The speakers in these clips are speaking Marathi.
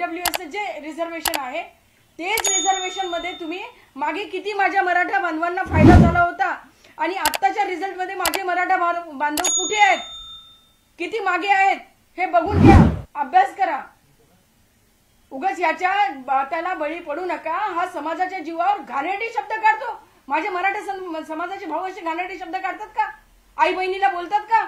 ईडब्ल्यूएस जे रिझर्वेशन आहे तेच रिझर्वेशन मध्ये तुम्ही मागे किती माझ्या मराठा बांधवांना फायदा झाला होता आणि आत्ताच्या रिझल्ट मध्ये माझे मराठा बांधव कुठे आहेत, किती मागे आहेत हे बघून घ्या, अभ्यास करा. उगाच याच्या त्याला बळी पडू नका. हा समाजाच्या जीवावर घाणेरडे शब्द काढतो. माझे मराठा समाजाचे भाऊ असे घाणेरडे शब्द काढतात का? आई बहिणीला बोलतात का?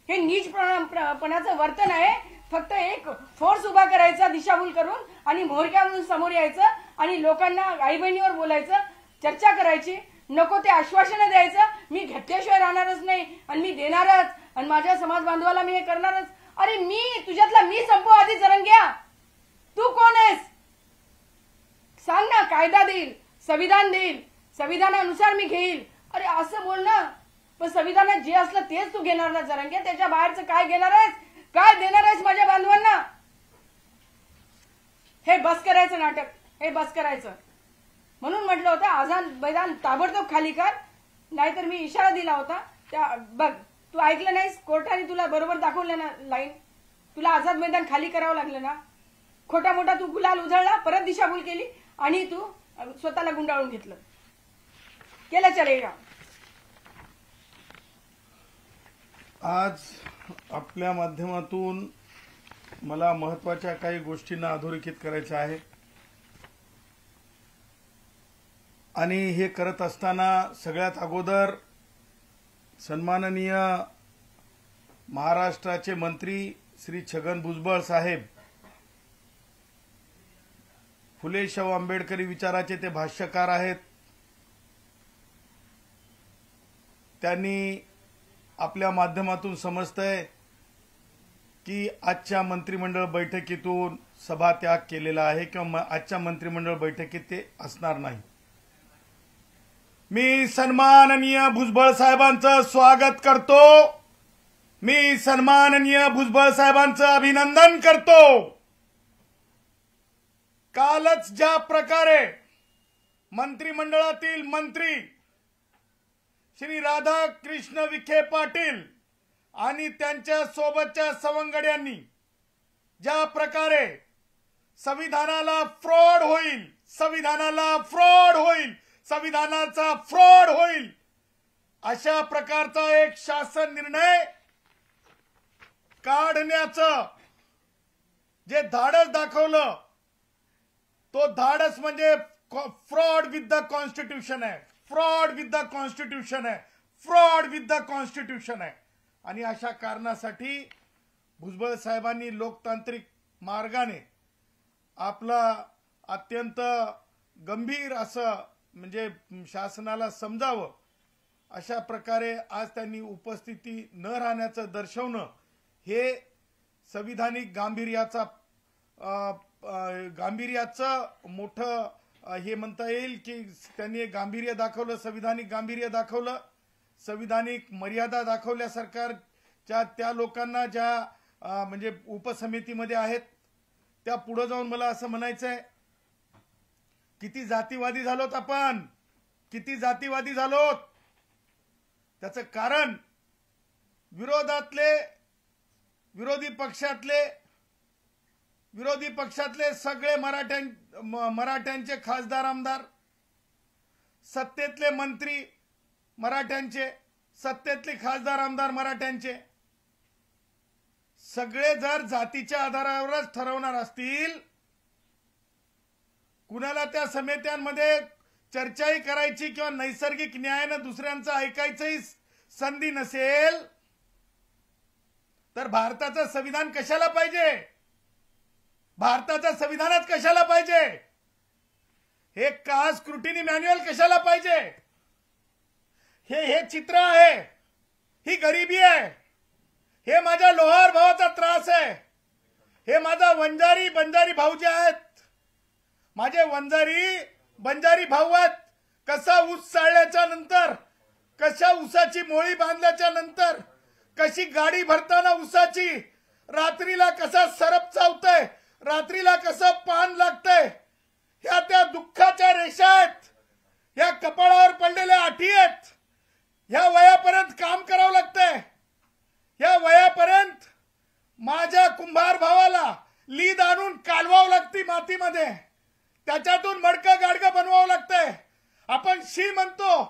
हे नीचपणाचं वर्तन आहे. फक्त एक फोर्स उभा करायचा दिशाभूल करून आणि मोहरक्यामधून समोर यायचं आणि लोकांना आई बहिणीवर बोलायचं, चर्चा करायची, नको ते आश्वासनं द्यायचं. मी घेतल्याशिवाय राहणारच नाही आणि मी देणारच आणि माझ्या समाज बांधवाला मी हे करणारच. अरे मी तुझ्यातला मी संपव आधी जरंग्या. तू कोण आहेस सांग ना. कायदा देईल, संविधान देईल, संविधानानुसार मी घेईल. अरे असं बोल ना. पण संविधानात जे असलं तेच तू घेणार ना जरंग्या. त्याच्या बाहेरचं काय घेणार आहेस, काय देणार आहेस माझ्या बांधवांना? हे बस करायचं नाटक, हे बस करायचं. म्हणून म्हटलं होतं आझाद मैदान ताबडतोब खाली कर, नाहीतर मी इशारा दिला होता. त्या बघ तू ऐकलं नाहीस. कोर्टाने तुला बरोबर दाखवलं ना लाईन. तुला आझाद मैदान खाली करावं लागलं ना. खोटा मोठा तू गुलाल उधळला, परत दिशाभूल केली आणि तू स्वतःला गुंडाळून घेतलं. केलं चलेगा. आज आपल्या माध्यमातून मला महत्त्वाच्या काही गोष्टींना अधोरेखित करायचं आहे आणि हे करत असताना सगळ्यात अगोदर सन्माननीय महाराष्ट्राचे मंत्री श्री छगन भुजबळ साहेब, फुले शाहू आंबेडकरी विचाराचे ते भाष्यकार आहेत. त्यांनी आपल्या माध्यमातून समजतंय की आजच्या मंत्रिमंडळ बैठकीतून सभात्याग केलेला आहे किंवा आजच्या मंत्रिमंडळ बैठकीत ते असणार नाही. मी सन्माननीय भुजबळ साहेबांचं स्वागत करतो. मी सन्माननीय भुजबळ साहेबांचं अभिनंदन करतो. कालच ज्या प्रकारे मंत्रिमंडळातील मंत्री श्री राधाकृष्ण विखे पाटील आणि त्यांच्या सोबतच्या सवंगड्यांनी ज्या प्रकारे संविधानाला फ्रॉड होईल, संविधानाला फ्रॉड होईल, संविधानाचा फ्रॉड होईल अशा प्रकारचा एक शासन निर्णय काढण्याचं जे धाडस दाखवलं, तो धाडस म्हणजे फ्रॉड विथ द कॉन्स्टिट्यूशन आहे. फ्रॉड विथ द कॉन्स्टिट्यूशन आहे. फ्रॉड विथ द कॉन्स्टिट्यूशन आहे. आणि अशा कारणासाठी भुजबळ साहेबांनी लोकतांत्रिक मार्गाने आपला अत्यंत गंभीर असं म्हणजे शासनाला समजावं अशा प्रकारे आज त्यांनी उपस्थिती न राहण्याचं दर्शवणं हे संविधानिक गांभीर्याचं मोठं हे म्हणता येईल की त्यांनी एक गांभीर्य दाखवलं, संविधानिक गांभीर्य दाखवलं, संविधानिक मर्यादा दाखवल्या सरकारच्या त्या लोकांना ज्या म्हणजे उपसमितीमध्ये आहेत. त्या पुढे जाऊन मला असं म्हणायचंय, किती जातीवादी झालोत आपण, किती जातीवादी झालोत. त्याचं कारण विरोधी पक्षातले सगळे मराठ्यांचे खासदार आमदार, सत्तेतले मंत्री मराठ्यांचे, सत्तेतले खासदार आमदार मराठ्यांचे, सगळे जर जातीच्या आधारावरच ठरवणार असतील, कुणाला त्या समित्यांमध्ये चर्चाही करायची किंवा नैसर्गिक न्यायानं दुसऱ्यांचं ऐकायचंही संधी नसेल, तर भारताचं संविधान कशाला पाहिजे? भारताच्या संविधानात कशाला पाहिजे? हे कास्ट स्क्रुटिनी मॅन्युअल कशाला पाहिजे? हे चित्र आहे, ही गरिबी आहे, हे माझ्या लोहार भावाचा त्रास आहे, हे माझा वंजारी बंजारी भाऊ जे आहेत, माझे वंजारी बंजारी भाऊ आहेत. कसा ऊस चाळल्याच्या नंतर, कशा ऊसाची मोळी बांधल्याच्या नंतर, कशी गाडी भरताना ऊसाची, रात्रीला कसा सरप चावतंय, रात्रीला कसं पान लागतंय, ह्या त्या दुःखाच्या रेषा आहेत, ह्या कपाळावर पडलेल्या आठी आहेत. ह्या वयापर्यंत काम करावं लागतंय. ह्या वयापर्यंत माझ्या कुंभार भावाला लीद आणून कालवावं लागती मातीमध्ये, त्याच्यातून मडकं गाडगं बनवावं लागतंय. आपण शी म्हणतो,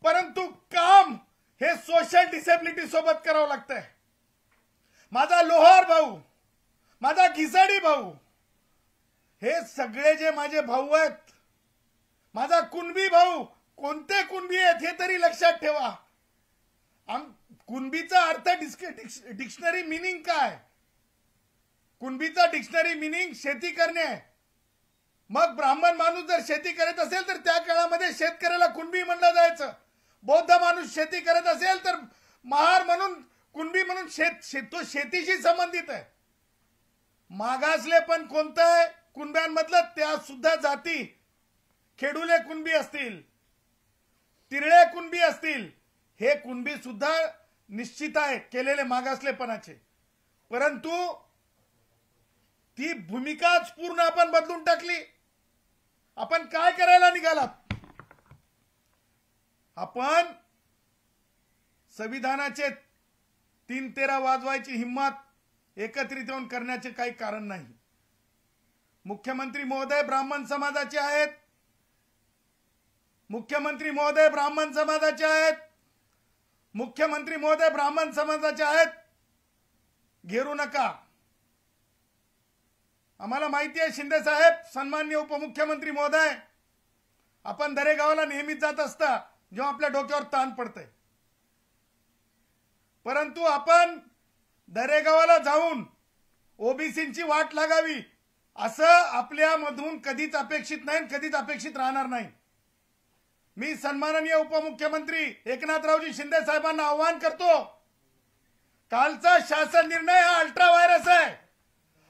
परंतु काम हे सोशल डिसेबिलिटी सोबत करावं लागतंय. माझा लोहार भाऊ, माझा घिसाडी भाऊ, हे सगळे जे माझे भाऊ आहेत, माझा कुणबी भाऊ, कोणते कुणबी आहेत हे तरी लक्षात ठेवा. कुणबीचा अर्थ डिक्शनरी मिनिंग काय? कुणबीचा डिक्शनरी मिनिंग शेती करणे. मग ब्राह्मण माणूस जर शेती करत असेल तर त्या काळामध्ये शेतकऱ्याला कुणबी म्हणलं जायचं. बौद्ध माणूस शेती करत असेल तर महार म्हणून, कुणबी म्हणून तो शेतीशी संबंधित आहे. मागासले पण कोणतं आहे कुणब्यांमधलं? त्या सुद्धा जाती, खेडुले कुणबी असतील, तिरळे कुणबी असतील, हे कुणबी सुद्धा निश्चित आहे केलेले मागासलेपणाचे. परंतु ती भूमिकाच पूर्ण आपण बदलून टाकली. आपण काय करायला निघालात? आपण संविधानाचे 3-13 वाजवायची हिम्मत एकत्रित येऊन करण्याचे काही कारण नाही. मुख्यमंत्री महोदय ब्राह्मण समाजाचे आहेत, मुख्यमंत्री महोदय ब्राह्मण समाजाचे आहेत, मुख्यमंत्री महोदय ब्राह्मण समाजाचे आहेत. घेरू नका. आम्हाला माहिती आहे शिंदे साहेब, सन्माननीय उपमुख्यमंत्री महोदय, आपण दरेगावला नेहमीच जात असता जेव्हा आपल्या डोक्यावर ताण पडतंय. परंतु आपण दरेगावाला जाऊन ओबीसींची वाट लागावी असं आपल्यामधून कधीच अपेक्षित नाही, कधीच अपेक्षित राहणार नाही. मी सन्माननीय उपमुख्यमंत्री एकनाथरावजी शिंदे साहेबांना आवाहन करतो, कालचा शासन निर्णय हा अल्ट्रा व्हायरस आहे,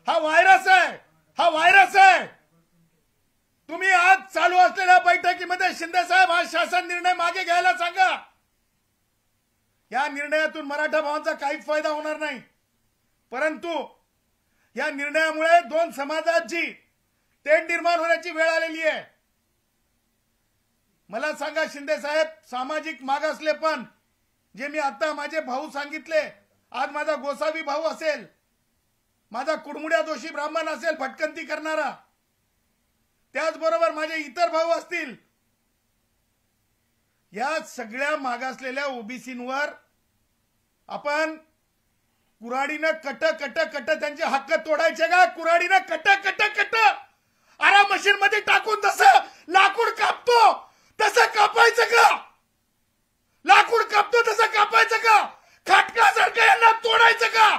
हा व्हायरस आहे, हा व्हायरस आहे. तुम्ही आज चालू असलेल्या बैठकीमध्ये शिंदे साहेब हा शासन निर्णय मागे घ्यायला सांगा. या निर्णयातून मराठा भावांचा काहीच फायदा होणार नाही. परंतु या निर्णयामुळे दोन समाजाची तेढ निर्माण होण्याची वेळ आलेली आहे. मला सांगा शिंदे साहेब, सामाजिक मागासलेपण जे मी आता माझे भाऊ सांगितले, आज माझा गोसावी भाऊ असेल, माझा कुडमुड्या दोषी ब्राह्मण असेल भटकंती करणारा, त्याचबरोबर माझे इतर भाऊ असतील, या सगळ्या मागासलेल्या ओबीसींवर आपण कुऱ्हाडीनं कट कट कट त्यांचे हक्क तोडायचे का? कुऱ्हाडीनं कट कट कट आरा मशीन मध्ये टाकून जसं लाकूड कापतो तसं कापायचं का? लाकूड कापतो तसं कापायचं का? खाटकासारखं यांना तोडायचं का?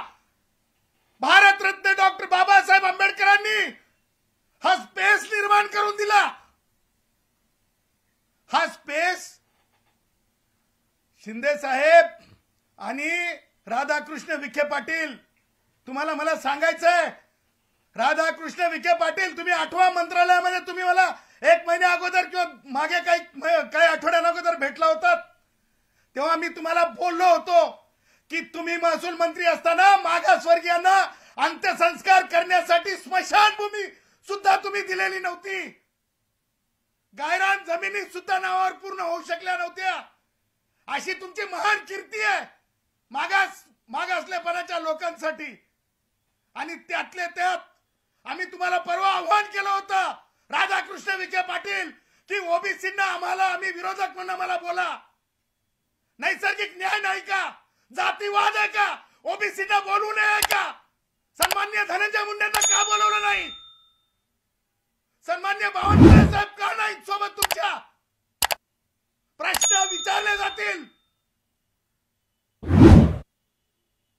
भारतरत्न डॉक्टर बाबासाहेब आंबेडकरांनी हा स्पेस निर्माण करून दिला. हा स्पेस शिंदे साहेब आणि राधाकृष्ण विखे पाटील, तुम्हाला मला सांगायचंय, राधाकृष्ण विखे पाटील, तुम्ही 8व्या मंत्रालयामध्ये तुम्ही मला 1 महिन्या अगोदर किंवा मागे काही आठवड्यां अगोदर भेटला होतात, तेव्हा मी तुम्हाला बोललो होतो की तुम्ही महसूल मंत्री असताना मागासवर्गीयांना अंत्यसंस्कार करण्यासाठी स्मशानभूमी सुद्धा तुम्ही दिलेली नव्हती. गायरान जमिनी सुद्धा नावावर पूर्ण होऊ शकल्या नव्हत्या. अशी तुमची महान कीर्ती आहे मागासलेपणाच्या लोकांसाठी. आणि त्यातले त्यात आम्ही तुम्हाला परवा आव्हान केलं होतं, राधाकृष्ण विखे पाटील, की ओबीसींना आम्ही विरोधक म्हणून आम्हाला बोला. नैसर्गिक न्याय नाही का? जातीवाद आहे का? ओबीसींना बोलू नये का? सन्मान्य धनंजय मुंडेंना का बोलवलं नाही? सन्मान्य बावनकुळे साहेब का नाही सोबत तुमच्या? प्रश्न विचारले जातील.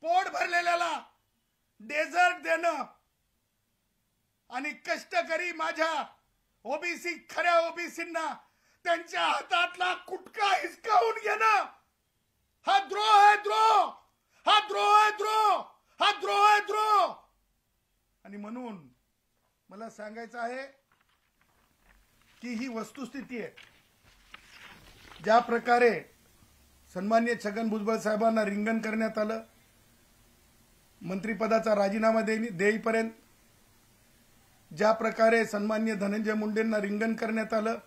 पोट भरलेल्याला डेझर्ट देणं आणि कष्टकरी माझ्या ओबीसी, खऱ्या ओबीसींना त्यांच्या हातातला कुटका हिसकावून घेणं, हा द्रोह आहे, द्रोह, हा द्रोह आहे, द्रोह, हा द्रोह आहे, द्रोह. आणि म्हणून मला सांगायचं आहे की ही वस्तुस्थिती आहे. ज्या प्रकारे सन्मान्य छगन भुजबळ साहेबांना रिंगण करण्यात आलं, मंत्रिपदाचा राजीनामा देईपर्यंत, ज्या प्रकारे सन्मान्य धनंजय मुंडेंना रिंगण करण्यात आलं,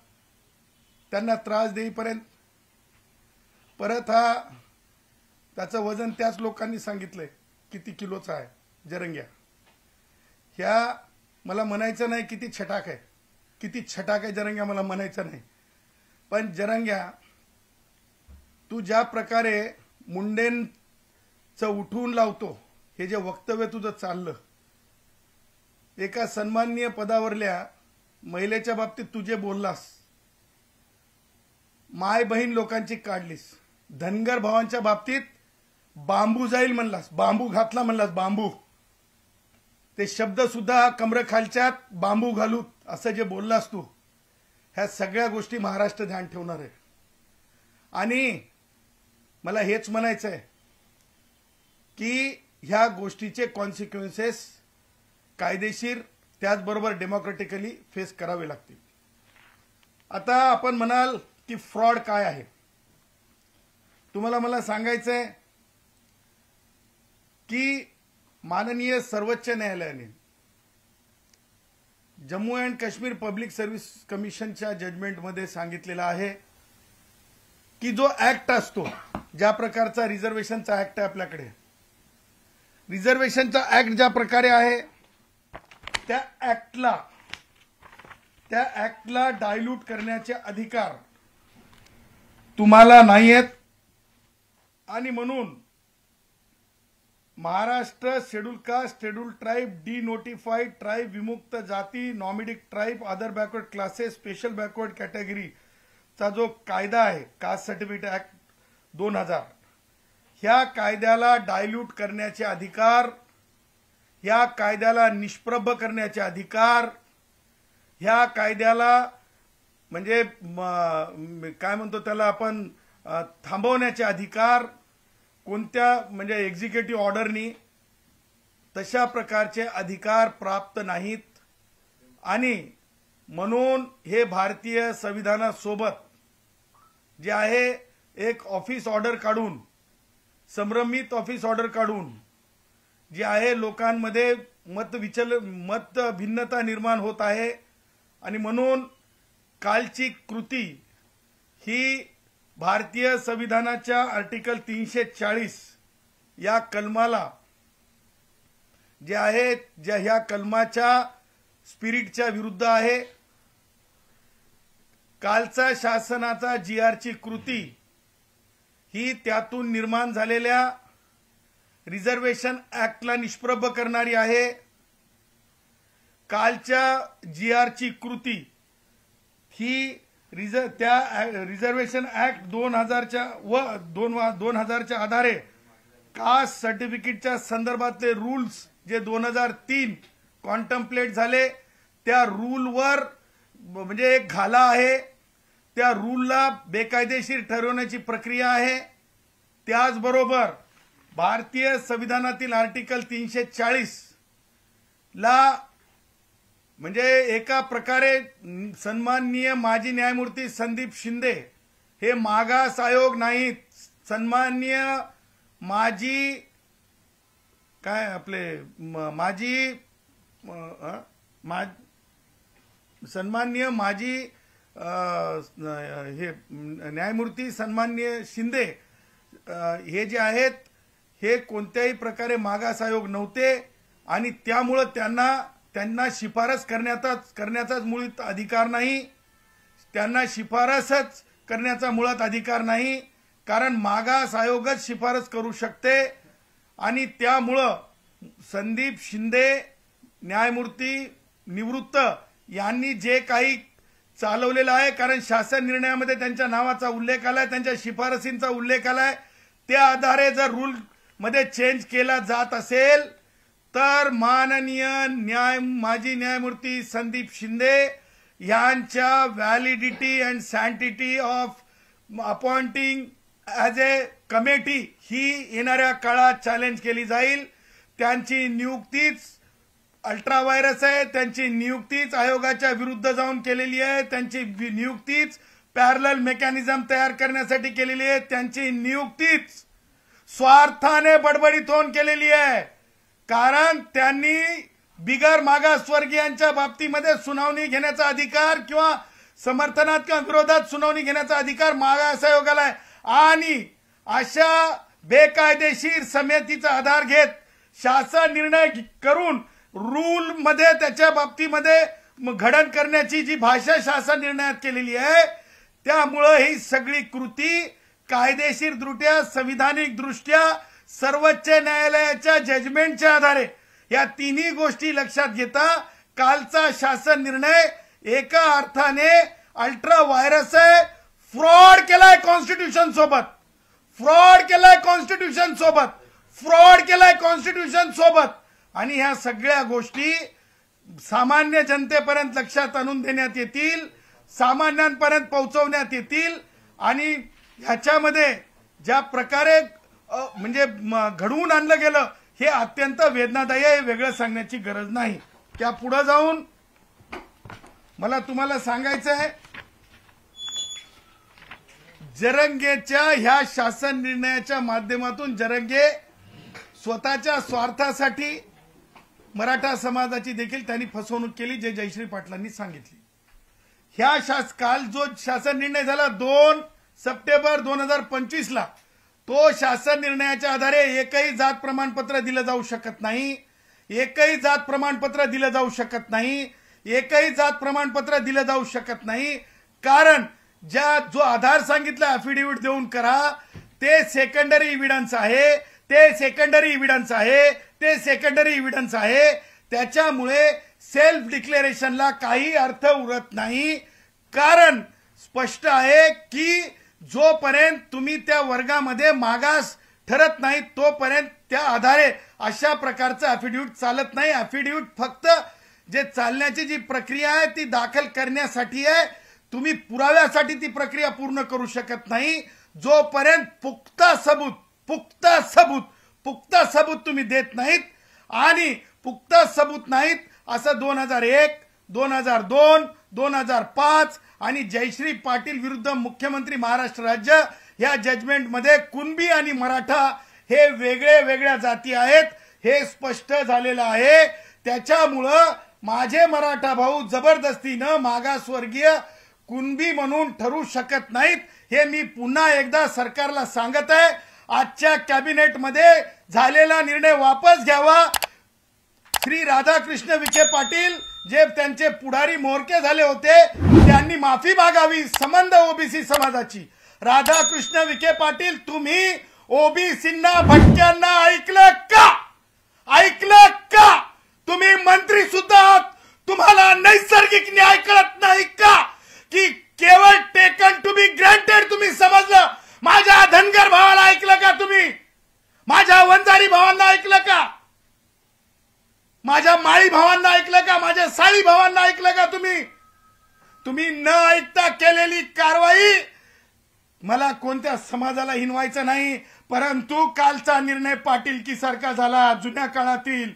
त्यांना त्रास देईपर्यंत, परत हा त्याचं वजन त्याच लोकांनी सांगितलंय किती किलोचा आहे जरंग्या. ह्या मला म्हणायचं नाही किती छटाक आहे, किती छटाक आहे जरंग्या, मला म्हणायचं नाही. पण जरंग्या, तू ज्या प्रकारे मुंडेंचं उठवून लावतो, हे जे वक्तव्य तुझं चाललं, एका सन्माननीय पदावरल्या महिलेच्या बाबतीत तू जे बोललास, माय बहीण लोकांची काढलीस, धनगर भावांच्या बाबतीत बांबू जाईल म्हणलास, बांबू घातला म्हणलास, बांबू, ते शब्द सुद्धा कमरेखालच्यात बांबू घालू असं जे बोललास तू, ह्या सगळ्या गोष्टी महाराष्ट्र ध्यान ठेवणार आहे. आणि मला हेच म्हणायचं आहे की ह्या गोष्टीचे कॉन्सिक्वेन्सेस कायदेशीर त्याचबरोबर डेमोक्रेटिकली फेस करावे लागतील. आता आपण म्हणाल की फ्रॉड काय आहे, तुम्हाला मला सांगायचं आहे की माननीय सर्वोच्च न्यायालयाने Jammu and Kashmir public service कमिशनच्या जजमेंटमध्ये सांगितलेलं आहे की जो ऍक्ट असतो, ज्या प्रकारचा रिझर्वेशनचा ऍक्ट आहे आपल्याकडे, रिझर्वेशनचा ऍक्ट ज्या प्रकारे आहे त्या ऍक्टला डायल्यूट करण्याचे अधिकार तुम्हाला नाही आहेत. आणि म्हणून Maharashtra schedule caste, schedule tribe, denotified tribe, विमुक्त जाती, nomadic tribe, other backward classes, special backward कॅटेगरीचा जो कायदा आहे, कास्ट सर्टिफिकेट ऍक्ट 2000, ह्या कायद्याला डायल्यूट करण्याचे अधिकार, ह्या कायद्याला निष्प्रभ करण्याचे अधिकार, ह्या कायद्याला म्हणजे काय म्हणतो त्याला आपण थांबवण्याचे अधिकार कोणत्या म्हणजे एक्झिक्युटिव्ह ऑर्डरनी तशा प्रकारचे अधिकार प्राप्त नाहीत. आणि म्हणून हे भारतीय संविधानासोबत जे आहे एक ऑफिस ऑर्डर काढून, संभ्रमित ऑफिस ऑर्डर काढून जे आहे लोकांमध्ये मत भिन्नता निर्माण होत आहे. आणि म्हणून कालची कृती ही भारतीय संविधानाच्या आर्टिकल 340 या कलमाला जे आहे, ज्या ह्या कलमाच्या स्पिरिटच्या विरुद्ध आहे. कालचा शासनाचा GRची कृती ही त्यातून निर्माण झालेल्या रिझर्वेशन ऍक्टला निष्प्रभ करणारी आहे. कालच्या GRची कृती ही त्या रिझर्वेशन ऍक्ट 2000च्या आधारे कास्ट सर्टिफिकेटच्या संदर्भातले रूल्स जे 2003 कॉन्टम्प्लेट झाले, त्या रूलवर म्हणजे एक घाला आहे, त्या रूलला बेकायदेशीर ठरवण्याची प्रक्रिया आहे. त्याचबरोबर भारतीय संविधानातील आर्टिकल 340 ला म्हणजे एका प्रकारे सन्माननीय माजी न्यायमूर्ती संदीप शिंदे हे मागास आयोग नाहीत, सन्माननीय माजी काय आपले माजी सन्माननीय माजी हे न्यायमूर्ती सन्माननीय शिंदे हे जे आहेत हे कोणत्याही प्रकारे मागास आयोग नव्हते. आणि त्यामुळे त्यांना शिफारस करण्याचाच मुळात अधिकार नाही, त्यांना शिफारसच करण्याचा मुळात अधिकार नाही, कारण मागास आयोगच शिफारस करू शकते. आणि त्यामुळं संदीप शिंदे न्यायमूर्ती निवृत्त यांनी जे काही चालवलेलं आहे, कारण शासन निर्णयामध्ये त्यांच्या नावाचा उल्लेख आलाय, त्यांच्या शिफारसींचा उल्लेख आलाय, त्या आधारे जर रूल मध्ये चेंज केला जात असेल तर माननीय माजी न्यायमूर्ती संदीप शिंदे यांच्या validity and sanctity of appointing as a committee ही येणाऱ्या काळात चॅलेंज केली जाईल. त्यांची नियुक्तीच अल्ट्रा व्हायरस आहे, त्यांची नियुक्तीच आयोगाच्या विरुद्ध जाऊन केलेली आहे, त्यांची नियुक्तीच पॅरलल मेकॅनिझम तयार करण्यासाठी केलेली आहे, त्यांची नियुक्तीच स्वार्थाने बडबडीत होऊन केलेली आहे. कारण त्यांनी बिगर मागासवर्गीयांच्या बाबतीमध्ये सुनावणी घेण्याचा अधिकार किंवा समर्थनात किंवा विरोधात सुनावणी घेण्याचा अधिकार मागास आयोगाला आहे. आणि अशा बेकायदेशीर समितीचा आधार घेत शासन निर्णय करून रूल मध्ये त्याच्या बाबतीमध्ये घडण करण्याची जी भाषा शासन निर्णयात केलेली आहे, त्यामुळं ही सगळी कृती कायदेशीरदृष्ट्या संविधानिक दृष्ट्या सर्वोच्च न्यायालयाच्या जजमेंटच्या आधारे या तिन्ही गोष्टी लक्षात घेता कालचा शासन निर्णय एका अर्थाने अल्ट्रा व्हायरस आहे. फ्रॉड केलाय कॉन्स्टिट्यूशन सोबत, फ्रॉड केलाय कॉन्स्टिट्यूशन सोबत, फ्रॉड केलाय कॉन्स्टिट्यूशन सोबत. आणि ह्या सगळ्या गोष्टी सामान्य जनतेपर्यंत लक्षात आणून देण्यात येतील, सामान्यांपर्यंत पोहोचवण्यात येतील. आणि ह्याच्यामध्ये ज्या प्रकारे म्हणजे घडवून आणलं गेलं हे अत्यंत वेदनादायी आहे, वेगळं सांगण्याची गरज नाही. त्या पुढे जाऊन मला तुम्हाला सांगायचं आहे, जरंगेच्या ह्या शासन निर्णयाच्या माध्यमातून जरंगे स्वतःच्या स्वार्थासाठी मराठा समाजाची देखील त्यांनी फसवणूक केली, जे जयश्री पाटलांनी सांगितली. काल जो शासन निर्णय झाला 2 सप्टेंबर 2025 ला, तो शासन निर्णयाच्या आधारे एकही जात प्रमाणपत्र दिलं जाऊ शकत नाही, एकही जात प्रमाणपत्र दिलं जाऊ शकत नाही, एकही जात प्रमाणपत्र दिलं जाऊ शकत नाही. कारण जो आधार सांगितलं अफिडेव्हिट देऊन करा, ते सेकंडरी एव्हिडन्स आहे, ते सेकंडरी एव्हिडन्स आहे, ते सेकंडरी एव्हिडन्स आहे. त्याच्यामुळे सेल्फ डिक्लेरेशनला काही अर्थ उरत नाही. कारण स्पष्ट आहे की जोपर्यंत तुम्ही त्या वर्गामध्ये मागास ठरत नाही तोपर्यंत त्या आधारे अशा प्रकारचं अफिडेव्हिट चालत नाही. अफिडेव्हिट फक्त जे चालण्याची जी प्रक्रिया आहे ती दाखल करण्यासाठी आहे. तुम्ही पुराव्यासाठी ती प्रक्रिया पूर्ण करू शकत नाही जोपर्यंत पुख्ता सबूत तुम्ही देत नाहीत. आणि पुख्ता सबूत नाहीत असं 2001, 2002, 2005 आणि जयश्री पाटील विरुद्ध मुख्यमंत्री महाराष्ट्र राज्य या जजमेंटमध्ये कुणबी आणि मराठा हे वेगळ्या जाती आहेत हे स्पष्ट झालेलं आहे. त्याच्यामुळं माझे मराठा भाऊ जबरदस्तीनं मागासवर्गीय कुणबी म्हणून ठरू शकत नाहीत हे मी पुन्हा एकदा सरकारला सांगत आहे. आजच्या कॅबिनेटमध्ये झालेला निर्णय वापस घ्यावा. श्री राधाकृष्ण विखे पाटील जे त्यांचे पुढारी मोरके झाले होते त्यांनी माफी मागावी संबंध ओबीसी समाजाची. राधाकृष्ण विखे पाटील तुम्ही ओबीसींना भटक्यांना ऐकलं का? तुम्ही मंत्री सुद्धा आहात, तुम्हाला नैसर्गिक न्याय कळत नाही का? की केवळ टेकन टू बी ग्रँटेड तुम्ही समजलं? माझ्या धनगर भावाला ऐकलं का तुम्ही? माझ्या वंजारी भावांना ऐकलं का? माझ्या माळी भावांना ऐकलं का? माझ्या साळी भावांना ऐकलं का तुम्ही न ऐकता केलेली कारवाई मला कोणत्या समाजाला हिनवायचं नाही. परंतु कालचा निर्णय पाटीलकी सारखा झाला. जुन्या काळातील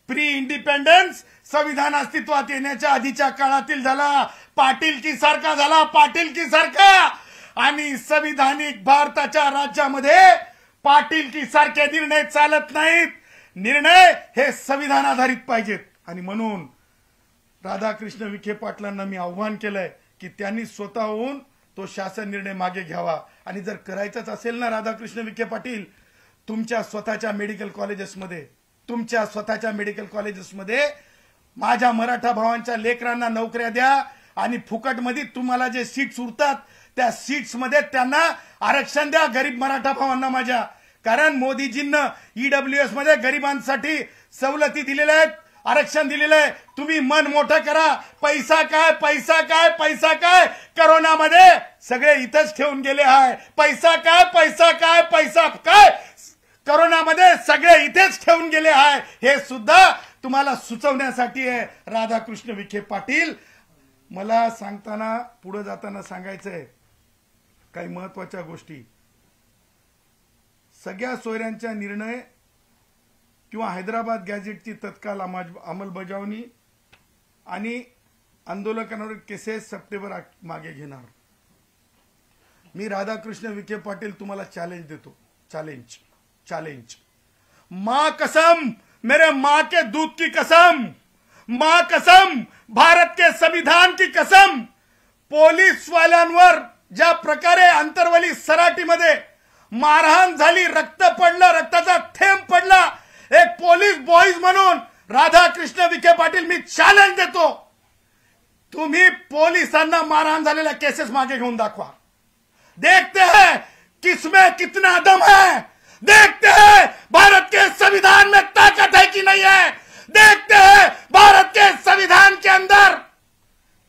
प्री इंडिपेंडन्स संविधान अस्तित्वात येण्याच्या आधीच्या काळातील झाला. पाटीलकी सारखा झाला, पाटीलकी सारखा. आणि संविधानिक भारताच्या राज्यामध्ये पाटीलकी सारखे निर्णय चालत नाहीत. निर्णय हे संविधान आधारित पाहिजेत. आणि म्हणून राधाकृष्ण विखे पाटलांना मी आव्हान केलंय की त्यांनी स्वतःहून तो शासन निर्णय मागे घ्यावा. आणि जर करायचंच असेल ना राधाकृष्ण विखे पाटील, तुमच्या स्वतःच्या मेडिकल कॉलेजेसमध्ये माझ्या मराठा भावांच्या लेकरांना नोकऱ्या द्या. आणि फुकटमध्ये तुम्हाला जे सीट्स उरतात त्या सीट्समध्ये त्यांना आरक्षण द्या, गरीब मराठा भावांना माझ्या. कारण मोदीजींना ईडब्ल्यूएस मध्ये गरिबांसाठी सवलती दिलेल्या आहेत, आरक्षण दिलेलं आहे. तुम्ही मन मोठं करा. पैसा काय? करोनामध्ये सगळे इथंच ठेवून गेले आहे. पैसा काय? करोनामध्ये सगळे इथेच ठेवून गेले आहे. हे सुद्धा तुम्हाला सुचवण्यासाठी आहे. राधाकृष्ण विखे पाटील, मला सांगताना पुढे जाताना सांगायचंय काही महत्वाच्या गोष्टी. सगळ्या सोयऱ्यांचा निर्णय किंवा हैदराबाद गॅझेटची तत्काळ अंमलबजावणी आणि आंदोलकांवर केसेस सप्टेंबर मागे घेणार. मी राधाकृष्ण विखे पाटील तुम्हाला चॅलेंज देतो. चॅलेंज. मां कसम, मेरे मां के दूध की कसम, मां कसम, भारत के संविधान की कसम, पोलीस वाल्यांवर ज्या प्रकारे अंतरवली सराटीमध्ये मारहाण झाली, रक्त पडलं, रक्ताचा थेंब पडला, एक पोलीस बॉईज म्हणून राधाकृष्ण विखे पाटील, मी चॅलेंज देतो, तुम्ही पोलिसांना मारहाण झालेल्या केसेस मागे घेऊन दाखवा. देखते हैं किसमें कितना दम है, देखते हैं भारत के संविधान में ताकत है कि नहीं है, देखते हैं भारत के संविधान के अंदर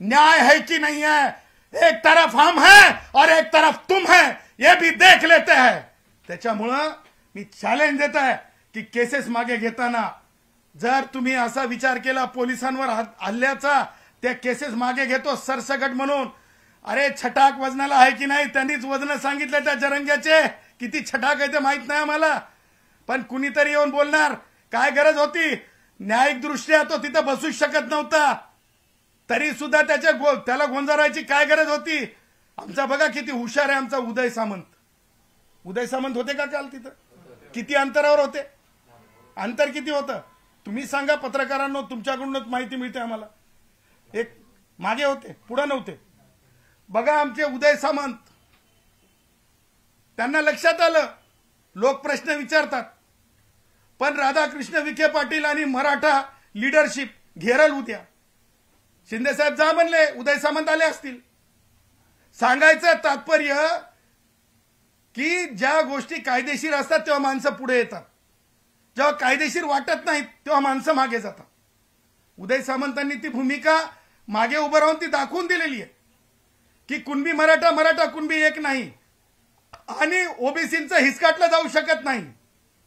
न्याय है कि नहीं है. एक तरफ हम हैं और एक तरफ तुम हैं, ये भी देख लेते हैं. त्याच्यामुळं मी चॅलेंज देत आहे की केसेस मागे घेताना जर तुम्ही असा विचार केला पोलिसांवर हल्ल्याचा, त्या केसेस मागे घेतो सरसकट म्हणून, अरे छटाक वजनाला आहे की नाही, त्यांनीच वजन सांगितले त्या जरंग्याचे, किती छटाक आहे ते माहित नाही आम्हाला, पण कुणीतरी येऊन बोलणार. काय गरज होती, न्यायिक दृष्ट्या तो तिथं बसूच शकत नव्हता, तरी सुद्धा त्याला गोंजारायची काय गरज होती. आमचा बघा किती हुशार आहे आमचा उदय सामंत. उदय सामंत होते का काल तिथं, किती अंतरावर होते, अंतर किती होतं तुम्ही सांगा पत्रकारांनो, तुमच्याकडूनच माहिती मिळते आम्हाला. एक मागे होते, पुढे नव्हते. बघा आमचे उदय सामंत, त्यांना लक्षात आलं लोक प्रश्न विचारतात, पण राधाकृष्ण विखे पाटील आणि मराठा लीडरशिप घेरल उद्या. शिंदे साहेब जा म्हणले, उदय सामंत आले असतील. सांगायचं तात्पर्य की ज्या गोष्टी कायदेशीर असतात तेव्हा माणसं पुढे येतात, जेव्हा कायदेशीर वाटत नाहीत तेव्हा माणसं मागे जातात. उदय सामंतांनी ती भूमिका मागे उभं राहून ती दाखवून दिलेली आहे की कुणबी मराठा, मराठा कुणबी एक नाही आणि ओबीसींचं हिसकाटलं जाऊ शकत नाही.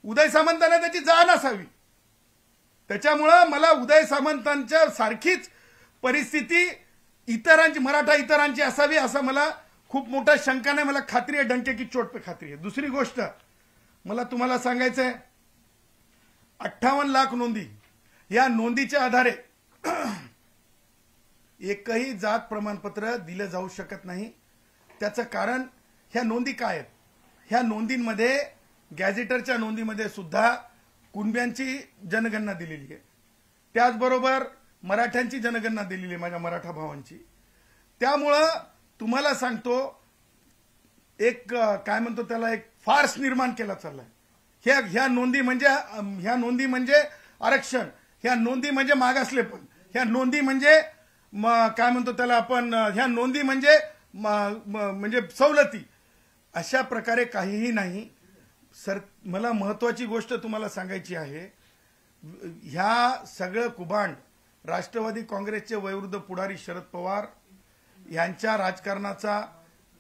उदय सामंतांना त्याची जाण असावी. त्याच्यामुळं मला उदय सामंतांच्या सारखीच परिस्थिती इतरांची, मराठा इतरांची असावी असं मला खूप मोठा शंका नाही. मला खात्री आहे, डंके की चोट पे खात्री आहे. दुसरी गोष्ट मला तुम्हाला सांगायचं आहे, 58 लाख नोंदी, या नोंदीच्या आधारे एकही जात प्रमाणपत्र दिलं जाऊ शकत नाही. त्याचं कारण ह्या नोंदी काय आहेत, ह्या नोंदींमध्ये गॅझेटरच्या नोंदीमध्ये सुद्धा कुणब्यांची जनगणना दिलेली आहे, त्याचबरोबर मराठ्यांची जनगणना दिलेली आहे, माझ्या मराठा भावांची. त्यामुळं तुम्हाला सांगतो एक काय म्हणतो त्याला, एक फार्स निर्माण केला चाललाय. ह्या नोंदी म्हणजे आरक्षण, ह्या नोंदी म्हणजे मागासलेपण, ह्या नोंदी म्हणजे काय म्हणतो त्याला आपण, ह्या नोंदी म्हणजे सवलती. अशा प्रकारे काहीही नाही. सर मला महत्वाची गोष्ट तुम्हाला सांगायची आहे, ह्या सगळं कुभांड राष्ट्रवादी काँग्रेसचे वयोवृद्ध पुढारी शरद पवार यांच्या राजकारणाचा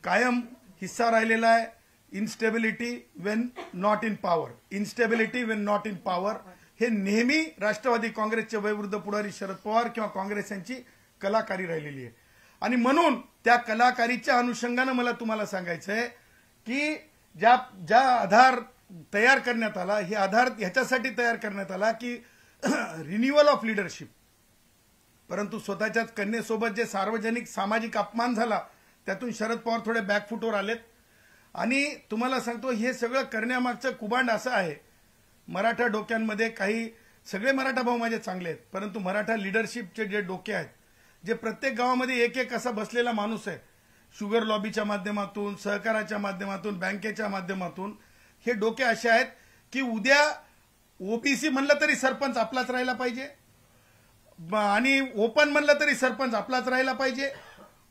कायम हिस्सा राहिलेला आहे. Instability Wien not in power, instability Wien not in power, हे नेहमी राष्ट्रवादी काँग्रेसचे वयोवृद्ध पुढारी शरद पवार किंवा काँग्रेस यांची कलाकारी राहिलेली आहे. आणि म्हणून त्या कलाकारीच्या अनुषंगानं मला तुम्हाला सांगायचं आहे की ज्या आधार तयार करण्यात आला, हे आधार ह्याच्यासाठी तयार करण्यात आला की रिन्युअल ऑफ लिडरशिप, परंतु स्वतःच्याच कन्येसोबत जे सार्वजनिक सामाजिक अपमान झाला त्यातून शरद पवार थोडे बॅकफुटवर आलेत. आणि तुम्हाला सांगतो हे सगळं करण्यामागचं कुभांड असं आहे, मराठा डोक्यांमध्ये काही, सगळे मराठा भाऊ माझे चांगले आहेत, परंतु मराठा लिडरशिपचे जे डोके आहेत, जे प्रत्येक गावामध्ये एक एक असा बसलेला माणूस आहे, शुगर लॉबीच्या माध्यमातून, सहकाराच्या माध्यमातून, बँकेच्या माध्यमातून, हे डोके असे आहेत की उद्या ओबीसी म्हणलं तरी सरपंच आपलाच राहिला पाहिजे आणि ओपन म्हणलं तरी सरपंच आपलाच राहिला पाहिजे,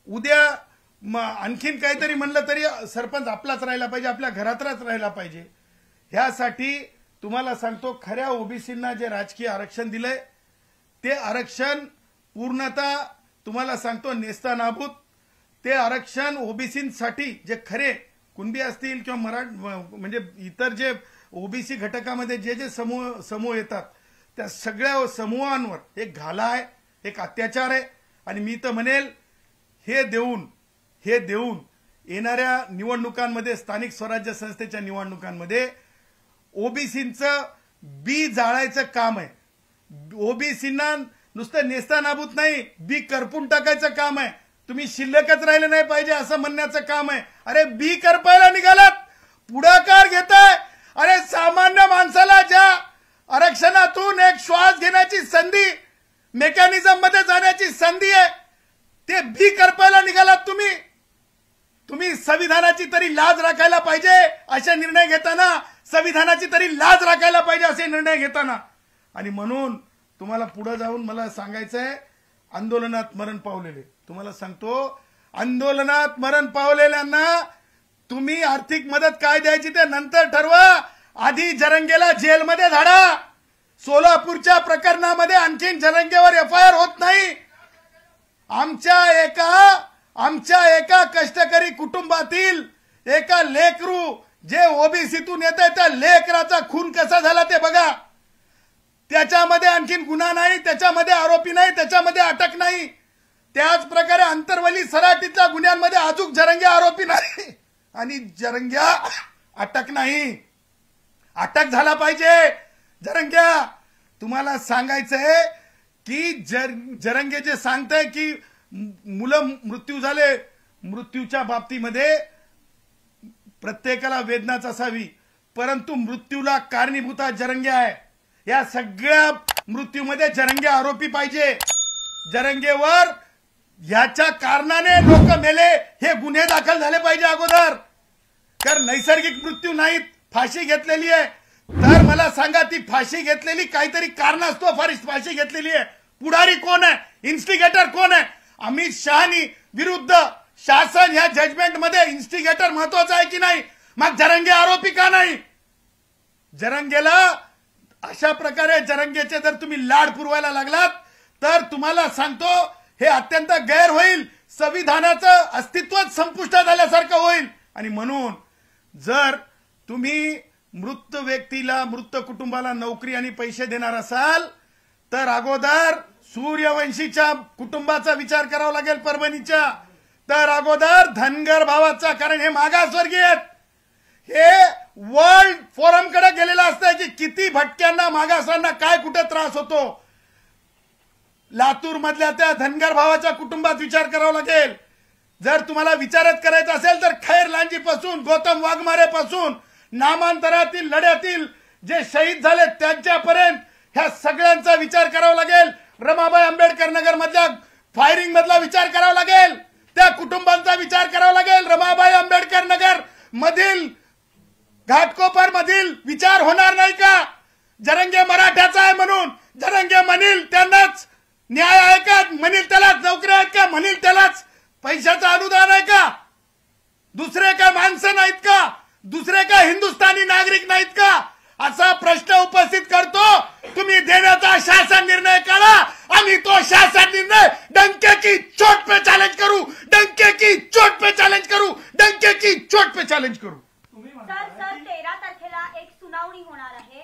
उद्या आणखीन काहीतरी म्हणलं तरी सरपंच आपलाच राहिला पाहिजे, आपल्या घरातच राहिला पाहिजे. ह्यासाठी तुम्हाला सांगतो, खऱ्या ओबीसींना जे राजकीय आरक्षण दिलंय ते आरक्षण पूर्णतः तुम्हाला सांगतो नेस्तानाबूत. ते आरक्षण ओबीसींसाठी जे खरे कुणबी असतील किंवा म्हणजे इतर जे ओबीसी घटकामध्ये जे समूह येतात त्या सगळ्या समूहांवर एक घाला आहे, एक अत्याचार आहे. आणि मी तर म्हणेल हे देऊन येणाऱ्या निवडणुकांमध्ये, स्थानिक स्वराज्य संस्थेच्या निवडणुकांमध्ये ओबीसींचं बी जाळायचं काम आहे. ओबीसींना नुसतं नेस्तानाबूत नाही, बी करपून टाकायचं काम आहे. तुम्ही शिल्लकच राहिले नाही पाहिजे असं म्हणण्याचं काम आहे. अरे बी करपायला निघालात, पुढाकार घेताय. अरे सामान्य माणसाला ज्या आरक्षणातून एक श्वास घेण्याची संधी, मेकॅनिझम मध्ये जाण्याची संधी आहे, ते बी करपायला निघालात तुम्ही संविधानाची तरी लाज राखायला पाहिजे असे निर्णय घेताना, संविधानाची तरी लाज राखायला पाहिजे असे निर्णय घेताना. आणि म्हणून तुम्हाला पुढे जाऊन मला सांगायचंय, आंदोलनात मरण पावलेले तुम्हाला सांगतो, आंदोलनात मरण पावलेल्यांना तुम्ही आर्थिक मदत काय द्यायची ते नंतर ठरवा, आधी जरंगेला जेलमध्ये धाडा. सोलापूरच्या प्रकरणामध्ये आणखीन जरंगेवर एफआयआर होत नाही. आमच्या एका कष्टकरी कुटुंबातील एका लेकरू जे ओबीसीतून येते त्या लेकराचा खून कसा झाला ते बघा. त्याच्यामध्ये आणखीन गुन्हा नाही, त्याच्यामध्ये आरोपी नाही, त्याच्यामध्ये अटक नाही. त्याच प्रकारे अंतरवली सराटीच्या गुन्ह्यांमध्ये अजून जरंगे आरोपी नाही आणि जरंग्या अटक नाही. अटक झाला पाहिजे जरंग्या. तुम्हाला सांगायचंय की जरंगे जे सांगताय की मुलं मृत्यू झाले, मृत्यूच्या बाबतीमध्ये प्रत्येकाला वेदनाच असावी, परंतु मृत्यूला कारणीभूत जरंगे आहे. या सगळ्या मृत्यूमध्ये जरंगे आरोपी पाहिजे. जरंगेवर ह्याच्या कारणाने लोक मेले हे गुन्हे दाखल झाले पाहिजे अगोदर. कारण नैसर्गिक मृत्यू नाहीत, फाशी घेतलेली आहे. तर मला सांगा ती फाशी घेतलेली काहीतरी कारण असतो फाशी घेतलेली आहे. पुढारी कोण आहे, इन्स्टिगेटर कोण आहे? अमित शहानी विरुद्ध शासन ह्या जजमेंट मध्ये इन्स्टिगेटर महत्वाचा आहे की नाही? मग जरंगे आरोपी का नाही? जरंगेला अशा प्रकारे जरंगेचे जर तुम्ही लाड पुरवायला लागलात तर तुम्हाला सांगतो हे अत्यंत गैर होईल. संविधानाचं अस्तित्वच संपुष्टात आल्यासारखं होईल. आणि म्हणून जर तुम्ही मृत व्यक्तीला, मृत कुटुंबाला नोकरी आणि पैसे देणार असाल तर अगोदर सूर्यवंशीच्या कुटुंबाचा विचार करावा लागेल. परभणीच्या तर अगोदर धनगर भावाचा, कारण हे मागासवर्गीय आहेत. हे वर्ल्ड फोरम कडे गेलेलं असतं की किती भटक्यांना, मागासांना काय कुठे त्रास होतो. लातूर मधल्या त्या धनगर भावाच्या कुटुंबात विचार करावा लागेल. जर तुम्हाला विचारच करायचा असेल तर खैर लांजी पासून, गौतम वाघमारे पासून, नामांतरातील लढ्यातील जे शहीद झाले त्यांच्यापर्यंत ह्या सगळ्यांचा विचार करावा लागेल. रमाबाई आंबेडकर नगर मधल्या फायरिंग मधला विचार करावा लागेल. त्या कुटुंबांचा विचार करावा लागेल. रमाबाई आंबेडकर नगर मधील, घाटकोपर मधील विचार होणार नाही का? जरंगे मराठ्याचा आहे म्हणून जरंगे म्हणील त्यांनाच न्याय आहे का? म्हणील त्यालाच नोकरी आहेत का? म्हणील त्यालाच पैशाचं अनुदान आहे का? दुसरे काय माणसं नाहीत का? दुसरे काय हिंदुस्थानी नागरिक नाहीत का? असा प्रश्न उपस्थित करतो. तुम्ही देण्याचा शासन निर्णय करा आणि तो शासन निर्णय डंके की चोट पे चॅलेंज करू, डंके की चोट पे चॅलेंज करू, डंके की चोट पे चॅलेंज करू. सर 13 तारखेला एक सुनावणी होणार आहे.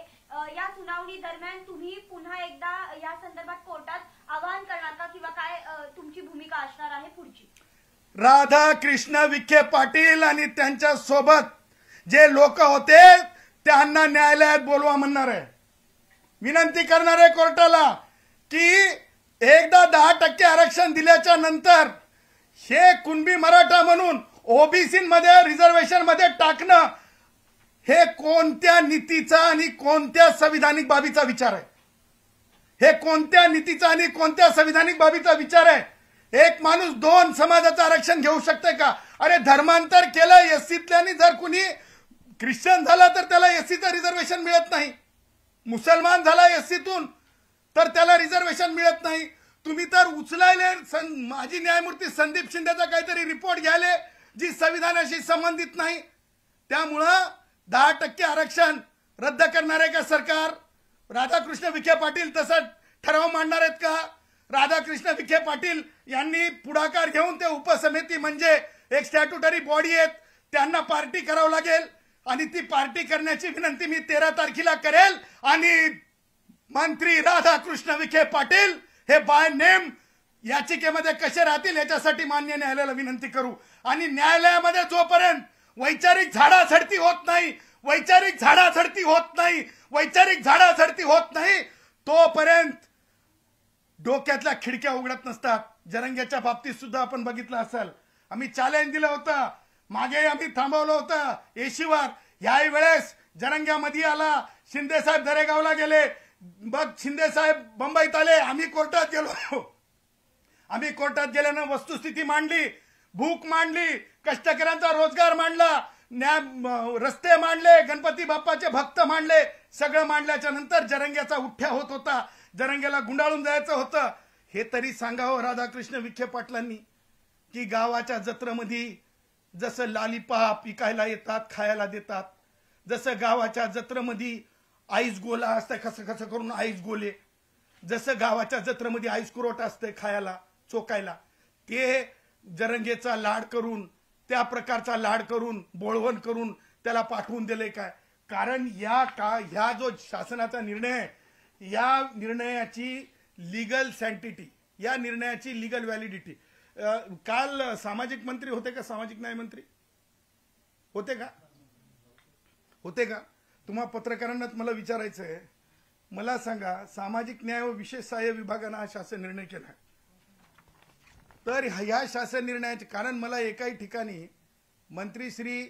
या सुनावणी दरम्यान तुम्ही पुन्हा एकदा या संदर्भात कोर्टात आवाहन करणार का किंवा काय तुमची भूमिका असणार आहे पुढची? राधाकृष्ण विखे पाटील आणि त्यांच्या सोबत जे लोक होते त्यांना न्यायालयात बोलवा म्हणणार आहे. विनंती करणार आहे कोर्टाला की एकदा 10% आरक्षण दिल्याच्या नंतर हे कुणबी मराठा म्हणून ओबीसी मध्ये, रिझर्वेशन मध्ये टाकणं हे कोणत्या नीतीचा आणि कोणत्या संविधानिक बाबीचा विचार आहे? हे कोणत्या नीतीचा आणि कोणत्या संविधानिक बाबीचा विचार आहे? एक माणूस 2 समाजाचं आरक्षण घेऊ शकते का? अरे धर्मांतर केलं एससीतल्यानी, जर कुणी ख्रिश्चन झाला तर त्याला एससीचं रिझर्वेशन मिळत नाही, मुसलमान झाला एससीतून तर त्याला रिझर्वेशन मिळत नाही. तुम्ही तर उचलायले माजी न्यायमूर्ती संदीप शिंदेचा काहीतरी रिपोर्ट घ्यायले जी संविधानाशी संबंधित नाही. त्यामुळं 10% आरक्षण रद्द करणार आहे का सरकार? राधाकृष्ण विखे पाटील तसा ठराव मांडणार आहेत का? राधाकृष्ण विखे पाटील यांनी पुढाकार घेऊन ते उपसमिती म्हणजे एक स्टॅट्युटरी बॉडी आहेत, त्यांना पार्टी करावं लागेल आणि ती पार्टी करण्याची विनंती मी 13 तारखेला करेल. आणि मंत्री राधाकृष्ण विखे पाटील हे बाय नेम याचिकेमध्ये कसे राहतील याच्यासाठी मान्य न्यायालयाला विनंती करू. आणि न्यायालयामध्ये जोपर्यंत वैचारिक झाडाझडती होत नाही, वैचारिक झाडाझडती होत नाही, वैचारिक झाडाझडती होत नाही तोपर्यंत डोक्यातल्या खिडक्या उघडत नसतात. जरंगेच्या बाबतीत सुद्धा आपण बघितलं असेल, आम्ही चॅलेंज दिलं होतं, मागे आम्ही थांबवलं होतं एशीवर. याही वेळेस जरंग्यामध्ये आला, शिंदे साहेब दरेगावला गेले, मग शिंदे साहेब मुंबईत आले, आम्ही कोर्टात गेलो. आम्ही कोर्टात गेल्यानं वस्तुस्थिती मांडली, भूक मांडली, कष्टकऱ्यांचा रोजगार मांडला, रस्ते मांडले, गणपती बाप्पाचे भक्त मांडले. सगळं मांडल्याच्या नंतर जरंग्याचा उठ्ठ्या होत होता. जरंगेला गुंडाळून जायचं होतं, हे तरी सांगावं राधाकृष्ण विखे पाटलांनी की गावाच्या जत्रेमध्ये जसं लालीपाप विकायला येतात, खायला देतात, जसं गावाच्या जत्रेमध्ये आईस गोला असतं, कसं कसं करून आईस गोले, जसं गावाच्या जत्रेमध्ये आईस कुरोट असते खायला चोकायला, ते जरंगेचा लाड करून, त्या प्रकारचा लाड करून, बोळवण करून त्याला पाठवून दिले काय? कारण ह्या जो शासनाचा निर्णय आहे, या निर्णयाची लिगल सँटिटी, या निर्णयाची लिगल व्हॅलिडिटी, काल सामाजिक मंत्री होते का, सामाजिक न्याय मंत्री होते का? तुम्हा पत्रकारांना मला विचारायचं आहे, मला सांगा, सामाजिक न्याय व विशेष सहाय्य विभागानं हा शासन निर्णय केला, तर ह्या शासन निर्णयाचे कारण मला एकाही ठिकाणी मंत्री श्री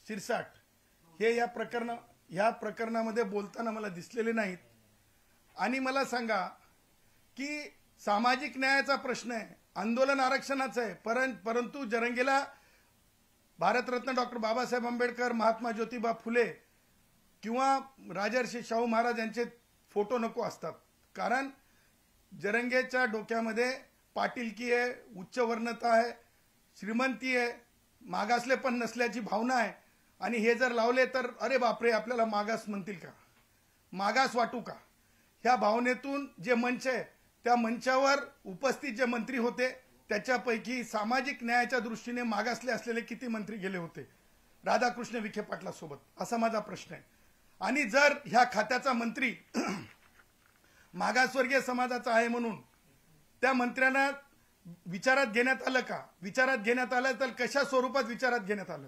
शिरसाट हे या प्रकरणामध्ये बोलताना मला दिसलेले नाहीत. आणि मला सांगा की सामाजिक न्यायाचा प्रश्न आहे, आंदोलन आरक्षणाचं आहे, परंतु जरंगेला भारतरत्न डॉक्टर बाबासाहेब आंबेडकर, महात्मा ज्योतिबा फुले किंवा राजर्षी शाहू महाराज यांचे फोटो नको असतात. कारण जरंगेच्या डोक्यामध्ये पाटीलकी आहे, उच्चवर्णता आहे, श्रीमंती आहे, मागासले पण नसल्याची भावना आहे. आणि हे जर लावले तर अरे बापरे आपल्याला मागास म्हणतील का, मागास वाटू का, ह्या भावनेतून जे मंच आहे त्या मंचावर उपस्थित जे मंत्री होते त्याच्यापैकी सामाजिक न्यायाच्या दृष्टीने मागासले असलेले किती मंत्री गेले होते राधाकृष्ण विखे पाटलासोबत, असा माझा प्रश्न आहे. आणि जर ह्या खात्याचा मंत्री मागासवर्गीय समाजाचा आहे म्हणून त्या मंत्र्यांना विचारात घेण्यात आलं का, विचारात घेण्यात आलं तर कशा स्वरूपात विचारात घेण्यात आलं,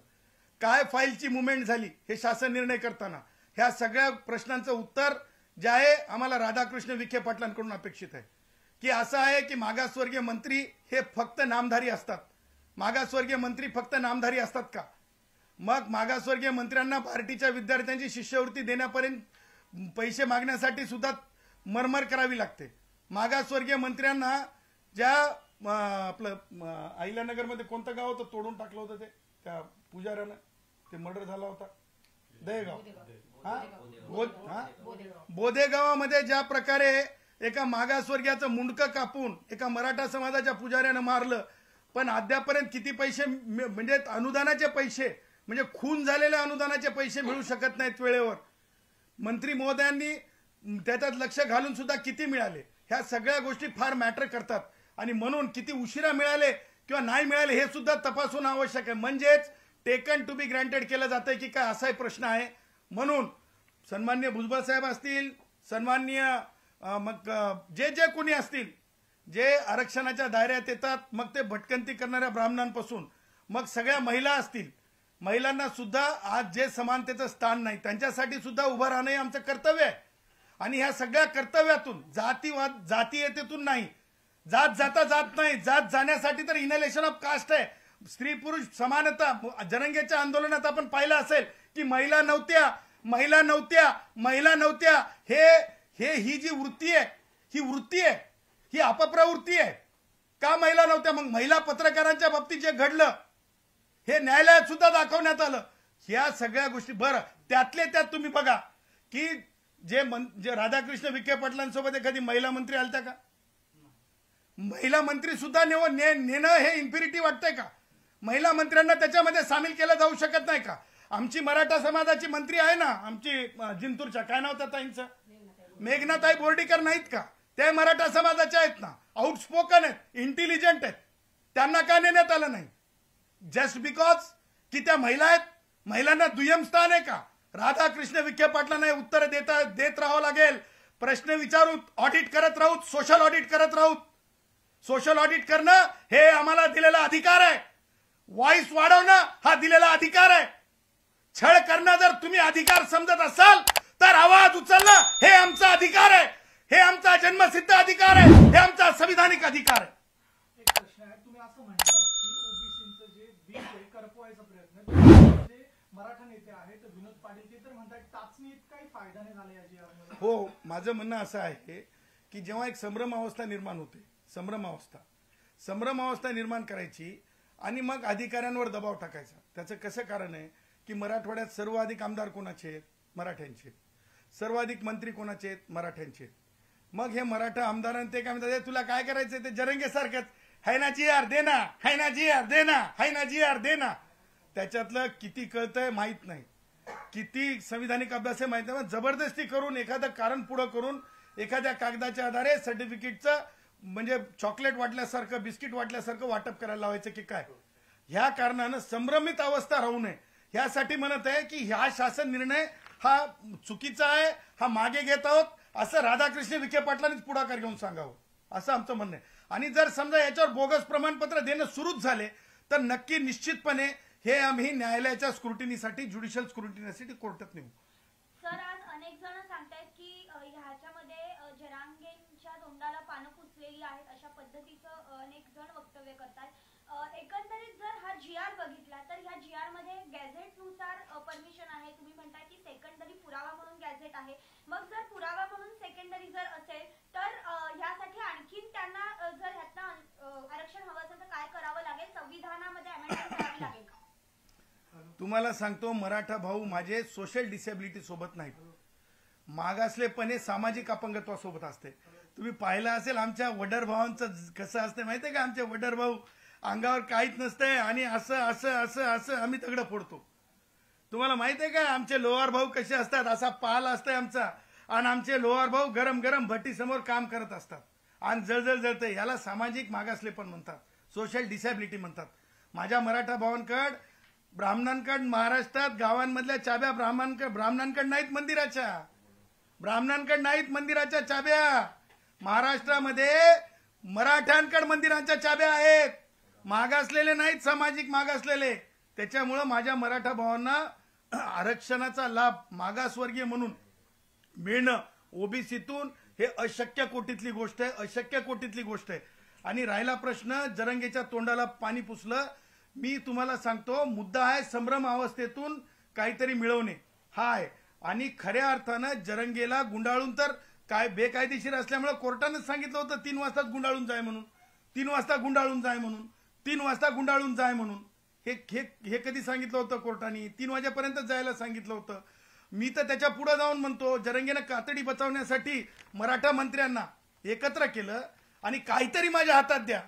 काय फाईलची मुवमेंट झाली, हे शासन निर्णय करताना ह्या सगळ्या प्रश्नांचं उत्तर जे आहे आम्हाला राधाकृष्ण विखे पाटलांकडून अपेक्षित आहे. की असं आहे की मागासवर्गीय मंत्री हे फक्त नामधारी असतात, मागासवर्गीय मंत्री फक्त नामधारी असतात का? मग मागासवर्गीय मंत्र्यांना पार्टीच्या विद्यार्थ्यांची शिष्यवृत्ती देण्यापर्यंत पैसे मागण्यासाठी सुद्धा मरमर करावी लागते. मागासवर्गीय मंत्र्यांना ज्या आपलं अहिल्यानगरमध्ये कोणतं गाव होतं तोडून टाकलं होतं, ते त्या पुजाऱ्यानं ते मर्डर झाला होता, दहेगाव, बोधेगावामध्ये ज्या प्रकारे एका मागासवर्गीयाचं मुंडकं कापून एका मराठा समाजाच्या पुजाऱ्यानं मारलं, पण अद्यापर्यंत किती पैसे म्हणजे अनुदानाचे पैसे, म्हणजे खून झालेल्या अनुदानाचे पैसे मिळू शकत नाहीत वेळेवर. मंत्री महोदयांनी त्याच्यात लक्ष घालून सुद्धा किती मिळाले, ह्या सगळ्या गोष्टी फार मॅटर करतात. आणि म्हणून किती उशिरा मिळाले किंवा नाही मिळाले हे सुद्धा तपासून आवश्यक आहे. म्हणजेच टेकन टू बी ग्रँटेड केलं जातंय की काय, असाही प्रश्न आहे. म्हणून सन्माननीय भुजबळ साहेब असतील, सन्माननीय मग जे कोणी असतील, जे आरक्षणाच्या दायऱ्यात येतात, मग ते भटकंती करणाऱ्या ब्राह्मणांपासून मग सगळ्या महिला असतील, महिलांना सुद्धा आज जे समानतेचं स्थान नाही त्यांच्यासाठी सुद्धा उभं राहणं हे आमचं कर्तव्य आहे. आणि ह्या सगळ्या कर्तव्यातून जातीयतेतून नाही, जात नाही, जात जाण्यासाठी तर इनलेशन ऑफ कास्ट आहे, स्त्री पुरुष समानता. जरंगेच्या आंदोलनात आपण पाहिलं असेल की महिला नव्हत्या, ही जी वृत्ती आहे ही अपप्रवृत्ती आहे. का महिला नव्हत्या? मग महिला पत्रकारांच्या बाबतीत जे घडलं हे न्यायालयात सुद्धा दाखवण्यात आलं. ह्या सगळ्या गोष्टी बरं त्यातले त्यात तुम्ही बघा की जे राधाकृष्ण विखे पाटलांसोबत एखादी महिला मंत्री आलत्या का? महिला मंत्री सुद्धा नेणं हे इन्फिरिटी वाटतंय का? महिला मंत्र्यांना त्याच्यामध्ये सामील केलं जाऊ शकत नाही का? आमची मराठा समाजाची मंत्री आहे ना, आमची जिंतूरच्या, काय नाव त्या ताईंचं, मेघनाताई बोर्डीकर नाहीत का? ते मराठा समाजाच्या आहेत ना, आउटस्पोकन आहेत, इंटेलिजंट आहेत, त्यांना का नेण्यात आलं नाही? जस्ट बिकॉज की त्या महिला आहेत, महिलांना दुय्यम स्थान आहे का? राधाकृष्ण विखे पाटलांना उत्तर देत राहावं लागेल. प्रश्न विचारू, ऑडिट करत राहू, सोशल ऑडिट करत राहू. सोशल ऑडिट करणं हे आम्हाला दिलेला अधिकार आहे. व्हॉइस वाढवणं हा दिलेला अधिकार आहे. छळ करणं जर तुम्ही अधिकार समजत असाल तर आवाज उचलणं हे आमचा अधिकार आहे, हे आमचा जन्मसिद्ध अधिकार आहे, हे आमचा संविधानिक अधिकार आहे. एक प्रश्न आहे, तुम्ही असं म्हणतात की ओबीसीचं जे बिल आहे करपवायचा प्रयत्न, जे मराठा नेते आहेत विनोद पाटील ते तर म्हणतात टाचणी काही फायदा नाही झाला याची. हो, माझं म्हणणं असं आहे की जेव्हा एक संभ्रम अवस्था निर्माण होते, संभ्रम अवस्था निर्माण करायची आणि मग अधिकाऱ्यांवर दबाव टाकायचा. त्याचं कसं कारण आहे की मराठवाड्यात सर्वाधिक आमदार कोणाचे आहेत? मराठ्यांचे. सर्वाधिक मंत्री कोणाचे आहेत? मराठ्यांचे. मग हे मराठा आमदारांनी ते काय म्हणतात, "ए, तुला काय करायचं ते जरंगे सारखंच है ना जी आर देना, है ना जी आर देना, है ना जी आर देना." त्याच्यातलं किती कळतंय माहित नाही, किती संविधानिक अभ्यास आहे माहित नाही. जबरदस्ती करून एखादं कारण पुढं करून एखाद्या कागदाच्या आधारे सर्टिफिकेटचं म्हणजे चॉकलेट वाटल्यासारखं बिस्किट वाटल्यासारखं वाटप करायला लावायचं की काय. ह्या कारणानं संभ्रमित अवस्था राहू नये यासाठी म्हणत आहे की ह्या शासन निर्णय हा चुकीचा आहे, हा मागे घेत आहोत असं राधाकृष्ण विखे पाटलांनीच पुढाकार घेऊन सांगावं असं आमचं म्हणणं आहे. आणि जर समजा याच्यावर बोगस प्रमाणपत्र देणं सुरूच झाले तर नक्की निश्चितपणे हे आम्ही न्यायालयाच्या स्क्रुटिनीसाठी ज्युडिशियल स्क्रुटिनीसाठी कोर्टात नेऊ. सर, आज अनेक जण सांगतायत की ह्याच्यामध्ये जरांगेंच्या तोंडाला पानं पुसलेली आहेत अशा पद्धतीचं अनेक जण वक्तव्य करतात. एकंदरीत जर हा GR बघितला तर ह्या GR मध्ये गॅझेटनुसार परमिशन आहे. तुम्ही म्हणताय की सेकंडरी पुरावा म्हणून गॅझेट आहे. मग जर पुरावा म्हणून सेकंडरी जर असेल तर ह्यासाठी आणखीन त्यांना जर ह्यातनं आरक्षण हवं असेल तर काय करावं लागेल? संविधानामध्ये अमेंडमेंट करावी लागेल का? तुम्हाला सांगतो, मराठा भाऊ माझे सोशल डिसेबिलिटी सोबत नाहीत, मागासलेपणे सामाजिक अपंगत्वासोबत असते. तुम्ही पाहिलं असेल आमच्या वडर भावांचं कसं असतं माहितीये का. आमचे वडर भाऊ अंगावर काहीच नसतंय आणि असं असं असं असं आम्ही दगड फोडतो. तुम्हाला माहित आहे का आमचे लोहार भाऊ कसे असतात, असा पाल असतंय आमचा आणि आमचे लोहार भाऊ गरम गरम भट्टी समोर काम करत असतात आणि जळजळ जळते. याला सामाजिक मागासलेपण म्हणतात, सोशल डिसेबिलिटी म्हणतात. माझ्या मराठा भावांकड ब्राह्मणांकड महाराष्ट्रात गावांमधल्या चाब्या ब्राह्मणांकड नाहीत मंदिराच्या, ब्राह्मणांकड नाहीत मंदिराच्या चाब्या. महाराष्ट्रामध्ये मराठ्यांकड मंदिरांच्या चाब्या आहेत, मागासलेले नाहीत, सामाजिक मागासलेले. त्याच्यामुळं माझ्या मराठा भावांना आरक्षणाचा लाभ मागासवर्गीय म्हणून मिळणं ओबीसीतून हे अशक्य कोटीतली गोष्ट आहे, अशक्य कोटीतली गोष्ट आहे. आणि राहिला प्रश्न जरंगेच्या तोंडाला पाणी पुसलं, मी तुम्हाला सांगतो मुद्दा आहे संभ्रम अवस्थेतून काहीतरी मिळवणे हा आहे. आणि खऱ्या अर्थानं जरंगेला गुंडाळून तर काय बेकायदेशीर असल्यामुळे कोर्टानं सांगितलं होतं 3 वाजताच गुंडाळून जाय म्हणून, 3 वाजता गुंडाळून जाय म्हणून, 3 वाजता गुंडाळून जाय म्हणून. हे कधी सांगितलं होतं कोर्टाने? 3 वाजेपर्यंत जायला सांगितलं होतं. मी तर त्याच्या पुढे जाऊन म्हणतो जरंगेनं कातडी बचावण्यासाठी मराठा मंत्र्यांना एकत्र केलं आणि काहीतरी माझ्या हातात द्या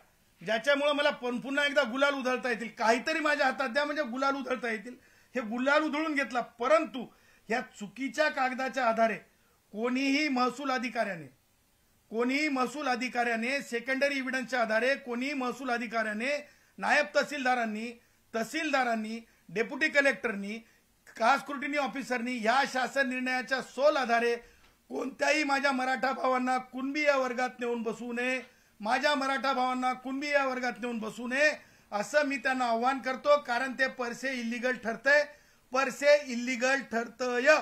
ज्याच्यामुळे मला पुन्हा एकदा गुलाल उधळता येतील, काहीतरी माझ्या हातात द्या म्हणजे गुलाल उधळता येतील. हे गुलाल उधळून घेतला. परंतु ह्या चुकीच्या कागदाच्या आधारे कोणीही महसूल अधिकाऱ्याने सेकंडरी एव्हिडन्सच्या आधारे कोणीही महसूल अधिकाऱ्याने नायब तहसीलदारांनी डेप्युटी कलेक्टरनी कास्ट स्क्रुटिनी ऑफिसरनी या शासन निर्णयाच्या सोल आधारे कोणत्याही माझ्या मराठा भावांना कुणबी या वर्गात नेऊन बसवू नये, माझ्या मराठा भावांना कुणबी या वर्गात नेऊन बसवू नये असं मी त्यांना आव्हान करतो. कारण ते परसे इलिगल ठरतंय, परसे इलिगल ठरतंय.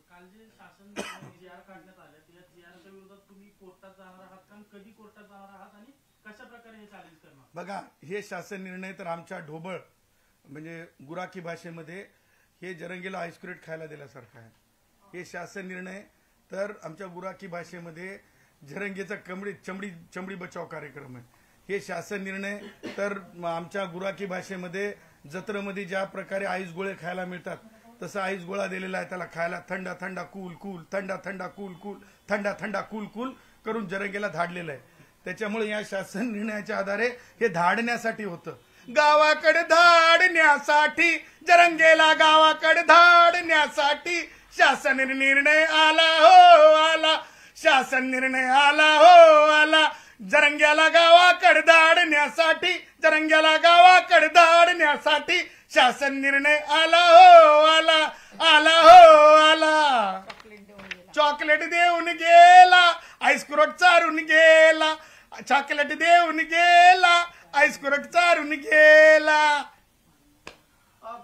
काल जे शासन GR काढण्यात आलं त्या GRच्या विरोधात तुम्ही कोर्टात जाणार आहात का, कधी कोर्टात जाणार आहात आणि कशा प्रकारे हे चॅलेंज करणार? बघा, हे शासन निर्णय तर आमच्या ढोबळ म्हणजे गुराखी भाषेमध्ये हे जरंगेला आईस्क्रीट खायला दिल्यासारखं आहे. हे शासन निर्णय तर आमच्या गुराखी भाषेमध्ये जरंगेचा चमडी बचाव कार्यक्रम आहे. हे शासन निर्णय तर आमच्या गुराखी भाषेमध्ये जत्रेमध्ये ज्या प्रकारे आईस गोळे खायला मिळतात तसा आईस गोळा दिलेला आहे त्याला खायला. थंडा थंडा कूल कूल, थंडा थंडा कूल कूल, थंडा थंडा कूल कूल करून जरंगेला धाडलेलं आहे. त्याच्यामुळे या शासन निर्णयाच्या आधारे हे धाडण्यासाठी होतं. गावाकडे धाडण्यासाठी, जरंगेला गावाकडे धाडण्यासाठी शासन निर्णय आला हो आला, शासन निर्णय आला हो आला. जरंग्याला गावाकडे धाडण्यासाठी, जरंग्याला गावाकडे धाडण्यासाठी शासन निर्णय आला हो आला, आला हो आला. चॉकलेट देऊन गेला, आईस्क्रोट चारून गेला, चॉकलेट देऊन गेला, आईस्क्रोट चारून गेला.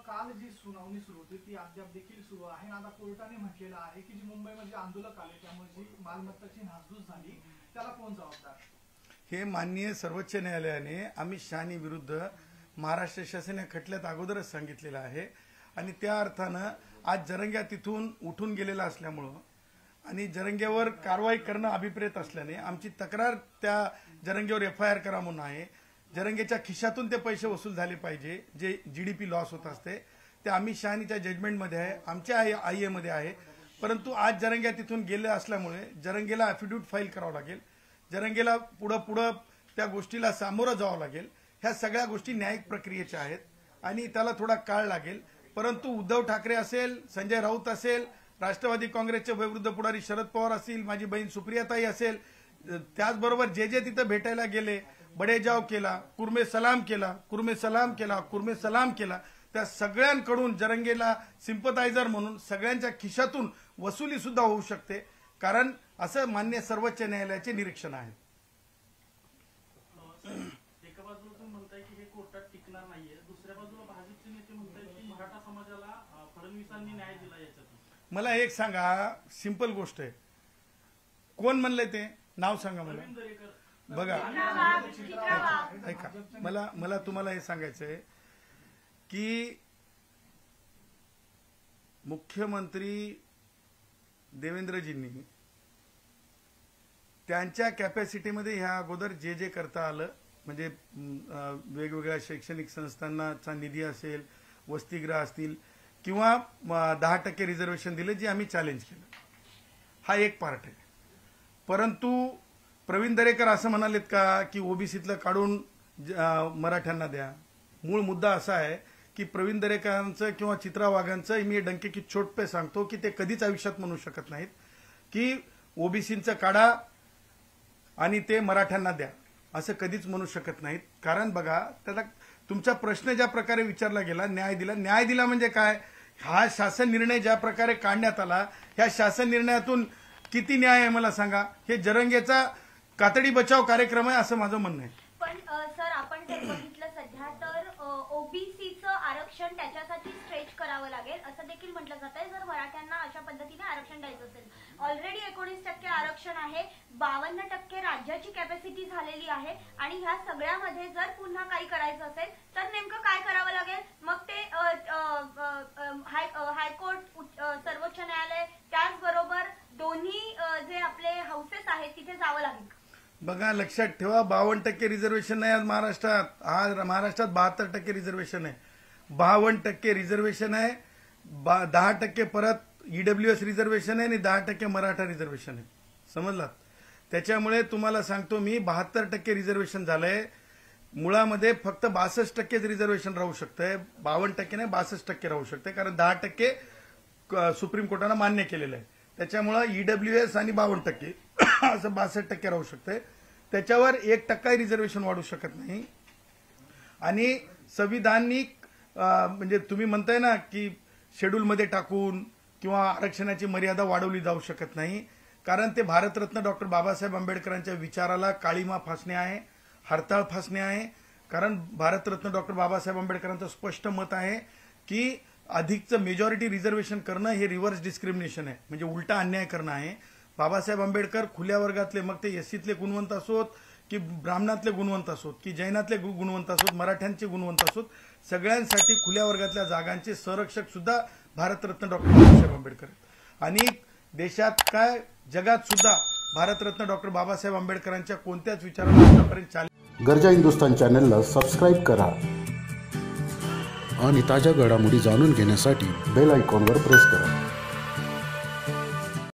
काल जी सुनावणी सुरू होती ती अद्याप देखील सुरू आहे. आता कोर्टाने म्हटलेलं आहे की जी मुंबईमध्ये आंदोलक आले त्यामुळे जी मालमत्ताची नासधूस झाली त्याला कोण जबाबदार? हे माननीय सर्वोच्च न्यायालयाने अमित शहानी विरुद्ध महाराष्ट्र शासन या खटल्यात अगोदरच सांगितलेलं आहे. आणि त्या अर्थानं आज जरंग्या तिथून उठून गेलेला असल्यामुळं आणि जरंग्यावर कारवाई करणं अभिप्रेत असल्याने आमची तक्रार त्या जरंग्यावर FIR करा म्हणून आहे. जरंगेच्या खिशातून ते पैसे वसूल झाले पाहिजे जे GDP लॉस होत असते. ते अमित शहानीच्या जजमेंटमध्ये आहे, आमच्या IA मध्ये आहे. परंतु आज जरंग्या तिथून गेले असल्यामुळे जरंगेला ॲफिडेव्हिट फाईल करावं लागेल, जरंगेला पुढं त्या गोष्टीला सामोरं जावं लागेल. ह्या सगळ्या गोष्टी न्यायिक प्रक्रियेच्या आहेत आणि त्याला थोडा काळ लागेल. परंतु उद्धव ठाकरे असेल, संजय राऊत असेल, राष्ट्रवादी काँग्रेसचे वयोवृद्ध पुढारी शरद पवार असतील, माझी बहीण सुप्रियाताई असेल, त्याचबरोबर जे तिथं भेटायला गेले, बडेजाव केला, कुर्मे सलाम केला, त्या सगळ्यांकडून जरंगेला सिंपथायझर म्हणून सगळ्यांच्या खिशातून वसुली सुद्धा होऊ शकते. कारण असं मान्य सर्वोच्च न्यायालयाचे निरीक्षण आहे. एका बाजूला तुम्ही म्हणताय की हे कोर्टात टिकणार नाहीये, दुसऱ्या बाजूला भाजपचे नेते म्हणतायत की मराठा समाजाला फडणवीसांनी न्याय दिला याच्यातून. मला एक सांगा, सिंपल गोष्ट आहे, कोण म्हणलंय ते नाव सांगा मला. बघा ऐका, मला तुम्हाला हे सांगायचंय की मुख्यमंत्री देवेंद्रजींनी त्यांच्या कॅपॅसिटीमध्ये ह्या अगोदर जे करता आलं, म्हणजे वेगवेगळ्या शैक्षणिक संस्थांचा निधी असेल, वसतिगृह असतील, किंवा 10% रिझर्वेशन दिले जे आम्ही चॅलेंज केलं, हा एक पार्ट आहे. परंतु प्रवीण दरेकर असं म्हणालेत का की ओबीसीतलं काढून मराठ्यांना द्या? मूळ मुद्दा असा आहे की प्रवीण दरेकरांचं किंवा चित्रा वाघांचं मी डंके की चोट पे सांगतो की ते कधीच आयुष्यात म्हणू शकत नाहीत की ओबीसींचं काढा आणि ते मराठ्यांना द्या, असं कधीच म्हणू शकत नाहीत. कारण बघा, त्याला तुमचा प्रश्न ज्या प्रकारे विचारला गेला, न्याय दिला म्हणजे काय? हा शासन निर्णय ज्या प्रकारे काढण्यात आला, ह्या शासन निर्णयातून किती न्याय आहे मला सांगा? हे जरंगेचा कातडी बचाव कार्यक्रम आहे असं माझं म्हणणं आहे. पण सर, आपण जर बघितलं सध्या तर ओबीसीचं आरक्षण त्याच्यासाठी स्ट्रेच करावं लागेल असं देखील म्हटलं जात आहे, जर मराठ्यांना अशा पद्धतीने आरक्षण द्यायचं असेल. ऑलरेडी 19% आरक्षण आहे, 52% राज्याची कॅपॅसिटी झालेली आहे, आणि ह्या सगळ्यामध्ये जर पुन्हा काही करायचं असेल तर नेमकं काय करावं लागेल? मग ते हायकोर्ट, सर्वोच्च न्यायालय, त्याचबरोबर दोन्ही जे आपले हाऊसेस आहेत तिथे जावं लागेल. बघा, लक्षात ठेवा, 52% रिझर्वेशन नाही आज महाराष्ट्रात. आज महाराष्ट्रात 72% रिझर्वेशन आहे. 52% रिझर्वेशन आहे, 10% परत ईडब्ल्यूएस रिझर्वेशन आहे आणि 10% मराठा रिझर्वेशन आहे. समजलात? त्याच्यामुळे तुम्हाला सांगतो मी, 72% रिझर्वेशन झालंय. मुळामध्ये फक्त 62% रिझर्वेशन राहू शकतंय, 52% नाही 62% राहू शकते, कारण 10% सुप्रीम कोर्टानं मान्य केलेलं आहे. त्याच्यामुळे ईडब्ल्यूएस आणि 52% असं 62% राहू शकते. त्याच्यावर 1% रिझर्वेशन वाढू शकत नाही. आणि संविधानिक म्हणजे तुम्ही म्हणताय ना की शेड्यूलमध्ये टाकून किंवा आरक्षणाची मर्यादा वाढवली जाऊ शकत नाही, कारण ते भारतरत्न डॉक्टर बाबासाहेब आंबेडकरांच्या विचाराला काळीमा फासणे आहे, हरताळ फासणे आहे. कारण भारतरत्न डॉक्टर बाबासाहेब आंबेडकरांचं स्पष्ट मत आहे की अधिकचं मेजॉरिटी रिझर्वेशन करणं हे रिव्हर्स डिस्क्रिमिनेशन आहे, म्हणजे उलटा अन्याय करणं आहे. बाबासाहेब आंबेडकर खुल्या वर्गातले, मग ते एससीतले गुणवंत असोत की ब्राह्मणातले गुणवंत असोत की जैनातले गुणवंत असोत, मराठ्यांचे गुणवंत असोत, सगळ्यांसाठी खुल्या वर्गातल्या जागांचे संरक्षक सुद्धा भारतरत्न डॉक्टर बाबासाहेब आंबेडकर. आणि देशात काय जगात सुद्धा भारतरत्न डॉक्टर बाबासाहेब आंबेडकरांच्या कोणत्याच विचारांना आतापर्यंत गरजा हिंदुस्तान चॅनलला सबस्क्राईब करा आणि ताज्या घडामोडी जाणून घेण्यासाठी बेल आयकॉनवर प्रेस करा.